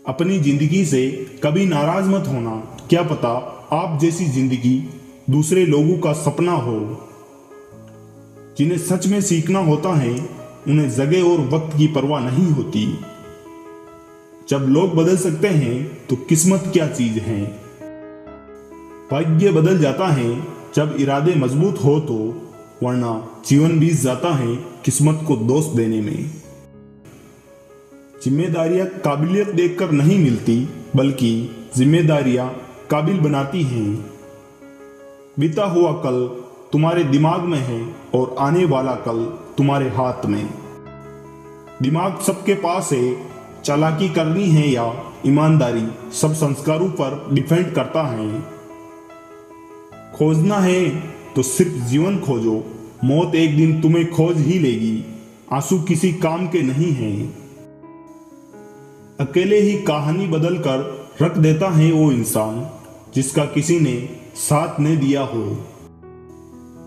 अपनी जिंदगी से कभी नाराज मत होना। क्या पता आप जैसी जिंदगी दूसरे लोगों का सपना हो। जिन्हें सच में सीखना होता है उन्हें जगह और वक्त की परवाह नहीं होती। जब लोग बदल सकते हैं तो किस्मत क्या चीज है। भाग्य बदल जाता है जब इरादे मजबूत हो तो, वरना जीवन बीत जाता है किस्मत को दोष देने में। जिम्मेदारियां काबिलियत देखकर नहीं मिलती, बल्कि जिम्मेदारियां काबिल बनाती हैं। बीता हुआ कल तुम्हारे दिमाग में है और आने वाला कल तुम्हारे हाथ में। दिमाग सबके पास है, चालाकी करनी है या ईमानदारी सब संस्कारों पर डिपेंड करता है। खोजना है तो सिर्फ जीवन खोजो, मौत एक दिन तुम्हें खोज ही लेगी। आंसू किसी काम के नहीं हैं। अकेले ही कहानी बदल कर रख देता है वो इंसान जिसका किसी ने साथ नहीं दिया हो।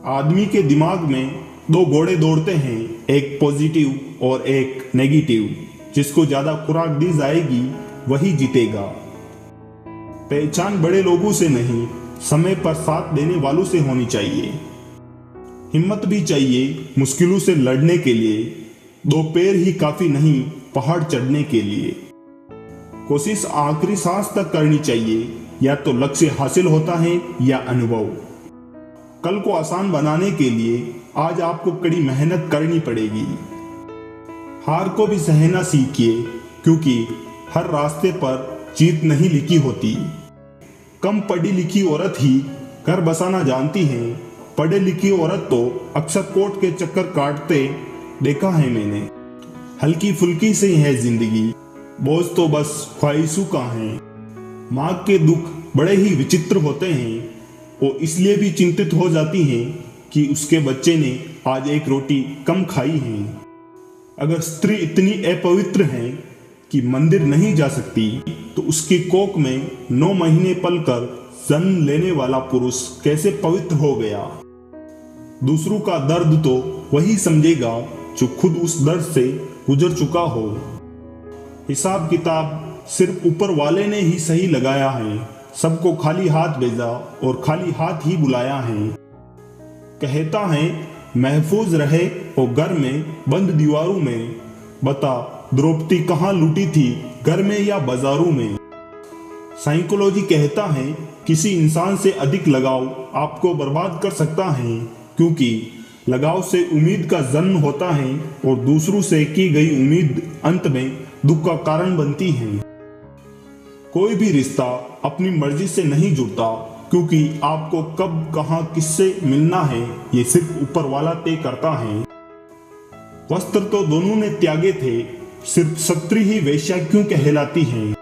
आदमी के दिमाग में दो घोड़े दौड़ते हैं, एक पॉजिटिव और एक नेगेटिव। जिसको ज्यादा खुराक दी जाएगी वही जीतेगा। पहचान बड़े लोगों से नहीं, समय पर साथ देने वालों से होनी चाहिए। हिम्मत भी चाहिए मुश्किलों से लड़ने के लिए। दो पैर ही काफी नहीं पहाड़ चढ़ने के लिए। कोशिश आखिरी सांस तक करनी चाहिए। या तो लक्ष्य हासिल होता है या अनुभव। कल को आसान बनाने के लिए आज आपको कड़ी मेहनत करनी पड़ेगी। हार को भी सहना सीखिए, क्योंकि हर रास्ते पर जीत नहीं लिखी होती। कम पढ़ी लिखी औरत ही घर बसाना जानती है। पढ़े लिखी औरत तो अक्सर कोर्ट के चक्कर काटते देखा है मैंने। हल्की फुल्की से है जिंदगी, बोझ तो बस ख्वाहिशों का है। माँ के दुख बड़े ही विचित्र होते हैं। वो इसलिए भी चिंतित हो जाती हैं कि उसके बच्चे ने आज एक रोटी कम खाई है। अगर स्त्री इतनी अपवित्र है कि मंदिर नहीं जा सकती, तो उसकी कोख में 9 महीने पलकर जन्म लेने वाला पुरुष कैसे पवित्र हो गया। दूसरों का दर्द तो वही समझेगा जो खुद उस दर्द से गुजर चुका हो। हिसाब किताब सिर्फ ऊपर वाले ने ही सही लगाया है। सबको खाली हाथ भेजा और खाली हाथ ही बुलाया है। कहता है महफूज रहे और घर में बंद दीवारों में। बता द्रौपदी कहाँ लूटी थी, घर में या बाजारों में। साइकोलॉजी कहता है किसी इंसान से अधिक लगाव आपको बर्बाद कर सकता है, क्योंकि लगाव से उम्मीद का जन्म होता है और दूसरों से की गई उम्मीद अंत में दुख का कारण बनती है। कोई भी रिश्ता अपनी मर्जी से नहीं जुड़ता, क्योंकि आपको कब कहाँ किससे मिलना है ये सिर्फ ऊपर वाला तय करता है। वस्त्र तो दोनों ने त्यागे थे, सिर्फ स्त्री ही वेश्या क्यों कहलाती है।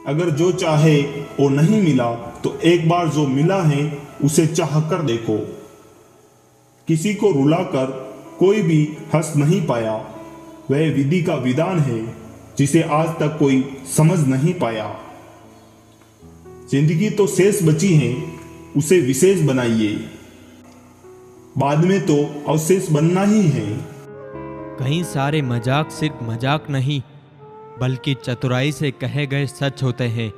अगर जो चाहे वो नहीं मिला तो एक बार जो मिला है उसे चाह कर देखो। किसी को रुलाकर कोई भी हंस नहीं पाया। वह विधि का विधान है जिसे आज तक कोई समझ नहीं पाया। जिंदगी तो शेष बची है, उसे विशेष बनाइए। बाद में तो अवशेष बनना ही है। कई सारे मजाक सिर्फ मजाक नहीं, बल्कि चतुराई से कहे गए सच होते हैं।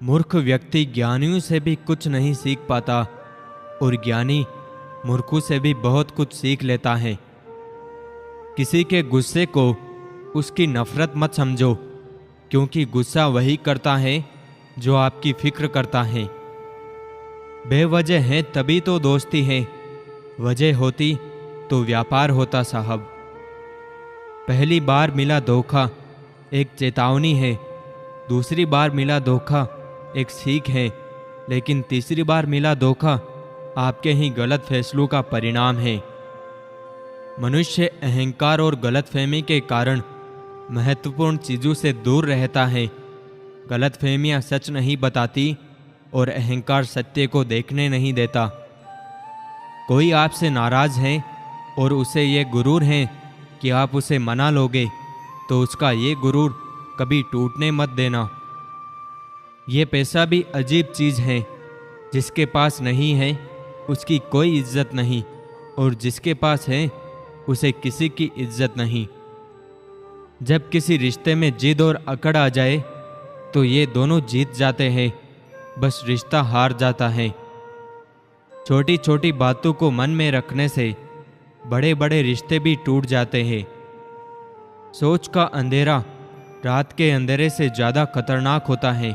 मूर्ख व्यक्ति ज्ञानियों से भी कुछ नहीं सीख पाता और ज्ञानी मूर्खों से भी बहुत कुछ सीख लेता है। किसी के गुस्से को उसकी नफरत मत समझो, क्योंकि गुस्सा वही करता है जो आपकी फिक्र करता है। बेवजह है तभी तो दोस्ती है, वजह होती तो व्यापार होता साहब। पहली बार मिला धोखा एक चेतावनी है, दूसरी बार मिला धोखा एक सीख है, लेकिन तीसरी बार मिला धोखा आपके ही गलत फैसलों का परिणाम है। मनुष्य अहंकार और गलतफहमी के कारण महत्वपूर्ण चीज़ों से दूर रहता है। गलतफहमियां सच नहीं बताती और अहंकार सत्य को देखने नहीं देता। कोई आपसे नाराज है और उसे ये गुरूर है कि आप उसे मना लोगे, तो उसका ये गुरूर कभी टूटने मत देना। ये पैसा भी अजीब चीज़ है, जिसके पास नहीं है उसकी कोई इज्जत नहीं, और जिसके पास है उसे किसी की इज्जत नहीं। जब किसी रिश्ते में जिद और अकड़ आ जाए तो ये दोनों जीत जाते हैं, बस रिश्ता हार जाता है। छोटी छोटी बातों को मन में रखने से बड़े बड़े रिश्ते भी टूट जाते हैं। सोच का अंधेरा रात के अंधेरे से ज़्यादा खतरनाक होता है।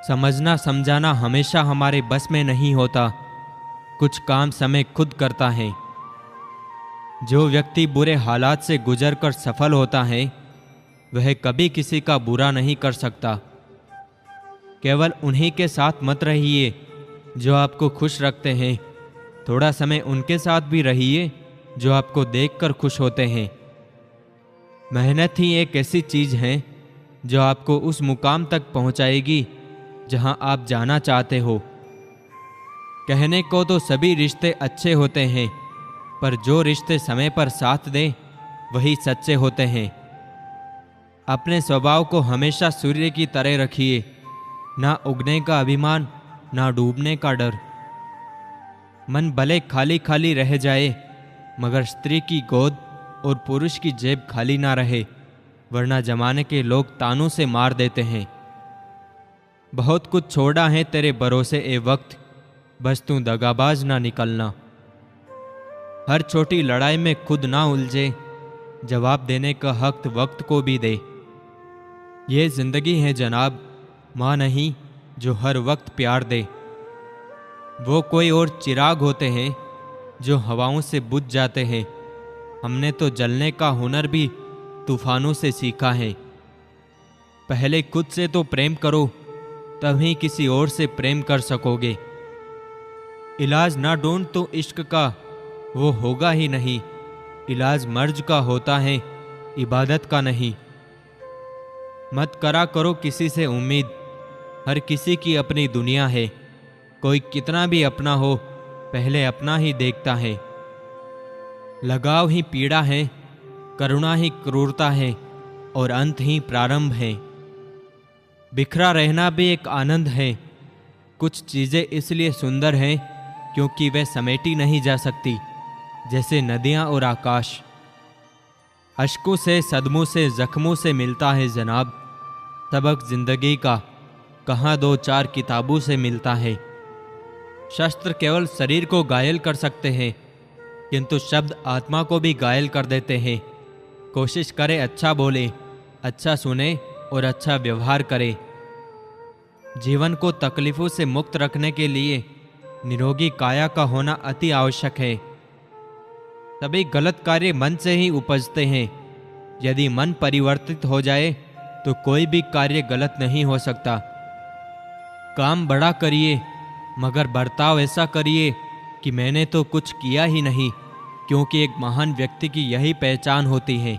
समझना समझाना हमेशा हमारे बस में नहीं होता, कुछ काम समय खुद करता है। जो व्यक्ति बुरे हालात से गुजरकर सफल होता है वह कभी किसी का बुरा नहीं कर सकता। केवल उन्हीं के साथ मत रहिए जो आपको खुश रखते हैं, थोड़ा समय उनके साथ भी रहिए जो आपको देखकर खुश होते हैं। मेहनत ही एक ऐसी चीज़ है जो आपको उस मुकाम तक पहुंचाएगी जहां आप जाना चाहते हो। कहने को तो सभी रिश्ते अच्छे होते हैं, पर जो रिश्ते समय पर साथ दें वही सच्चे होते हैं। अपने स्वभाव को हमेशा सूर्य की तरह रखिए, ना उगने का अभिमान ना डूबने का डर। मन भले खाली खाली रह जाए मगर स्त्री की गोद और पुरुष की जेब खाली ना रहे, वरना जमाने के लोग तानों से मार देते हैं। बहुत कुछ छोड़ा है तेरे भरोसे ए वक्त, बस तू दगाबाज ना निकलना। हर छोटी लड़ाई में खुद ना उलझे, जवाब देने का हक वक्त को भी दे। ये जिंदगी है जनाब, माँ नहीं जो हर वक्त प्यार दे। वो कोई और चिराग होते हैं जो हवाओं से बुझ जाते हैं। हमने तो जलने का हुनर भी तूफानों से सीखा है। पहले खुद से तो प्रेम करो, तभी किसी और से प्रेम कर सकोगे। इलाज ना ढूंढ तो इश्क का वो होगा ही नहीं। इलाज मर्ज का होता है, इबादत का नहीं। मत करा करो किसी से उम्मीद, हर किसी की अपनी दुनिया है। कोई कितना भी अपना हो, पहले अपना ही देखता है। लगाव ही पीड़ा है, करुणा ही क्रूरता है और अंत ही प्रारंभ है। बिखरा रहना भी एक आनंद है। कुछ चीज़ें इसलिए सुंदर हैं क्योंकि वे समेटी नहीं जा सकती, जैसे नदियाँ और आकाश। अश्कों से, सदमों से, जख्मों से मिलता है जनाब सबक जिंदगी का, कहाँ दो चार किताबों से मिलता है। शस्त्र केवल शरीर को घायल कर सकते हैं, किंतु शब्द आत्मा को भी घायल कर देते हैं। कोशिश करें अच्छा बोले, अच्छा सुने और अच्छा व्यवहार करे। जीवन को तकलीफों से मुक्त रखने के लिए निरोगी काया का होना अति आवश्यक है। सभी गलत कार्य मन से ही उपजते हैं। यदि मन परिवर्तित हो जाए तो कोई भी कार्य गलत नहीं हो सकता। काम बड़ा करिए मगर बर्ताव ऐसा करिए कि मैंने तो कुछ किया ही नहीं, क्योंकि एक महान व्यक्ति की यही पहचान होती है।